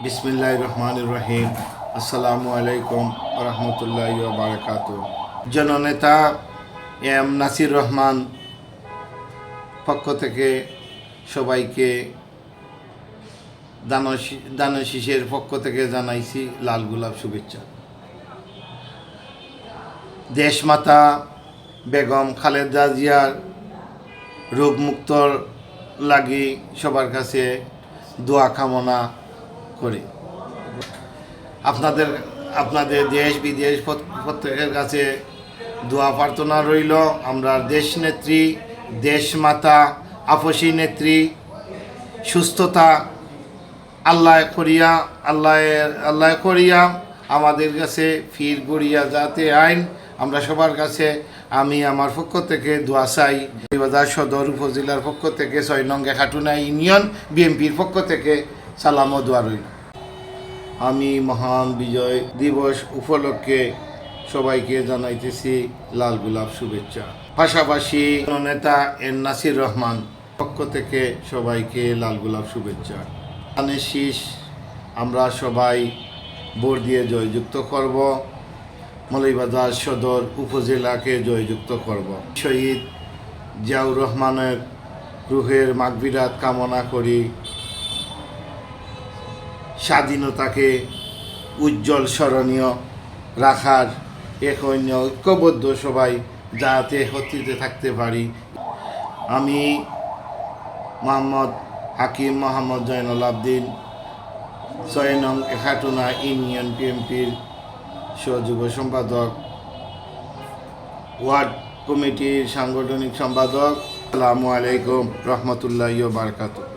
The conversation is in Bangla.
বিসমিল্লাহির রহমানির রহিম। আসসালামু আলাইকুম রহমতুল্লাহি ওয়া বারাকাতুহু। জননেতা এম নাসির রহমান পক্ষ থেকে সবাইকে দানশীষের পক্ষ থেকে জানাইছি লাল গোলাপ শুভেচ্ছা। দেশমাতা বেগম খালেদা জিয়ার রোগমুক্তর লাগি সবার কাছে দোয়া কামনা করি। আপনাদের দেশ বিদেশ প্রত্যেকের কাছে দোয়া প্রার্থনা রইল। আমরা দেশ নেত্রী, দেশমাতা, আপসী নেত্রী সুস্থতা আল্লাহ করিয়া আমাদের কাছে ফির গড়িয়া যাতে আইন। আমরা সবার কাছে আমি আমার পক্ষ থেকে দোয়া চাই। বাজার সদর উপজেলার পক্ষ থেকে ৬ নং খাটুনা ইউনিয়ন বিএনপির পক্ষ থেকে সালাম ও দোয়া রইল। আমি মহান বিজয় দিবস উপলক্ষে সবাইকে জানাইতেছি লাল গোলাপ শুভেচ্ছা। পাশাপাশি নেতা এন নাসির রহমান পক্ষ থেকে সবাইকে লাল গোলাপ শুভেচ্ছা। ধানের শীষ আমরা সবাই ভোট দিয়ে জয়যুক্ত করব। মৌলভীবাজার সদর উপজেলাকে জয়যুক্ত করব। শহীদ জিয়াউর রহমানের রুহের মাগফিরাত কামনা করি। স্বাধীনতাকে উজ্জ্বল স্মরণীয় রাখার এক অন্য ঐক্যবদ্ধ সবাই যাতে হতে থাকতে পারি। আমি মোহাম্মদ হাকিম মোহাম্মদ জয়নুল আবদিন ৬ নং খাটুনা ইউনিয়ন বিএনপির সহযুগ সম্পাদক, ওয়ার্ড কমিটির সাংগঠনিক সম্পাদক। আসসালামু আলাইকুম রহমতুল্লাহি ওয়া বারাকাতুহু।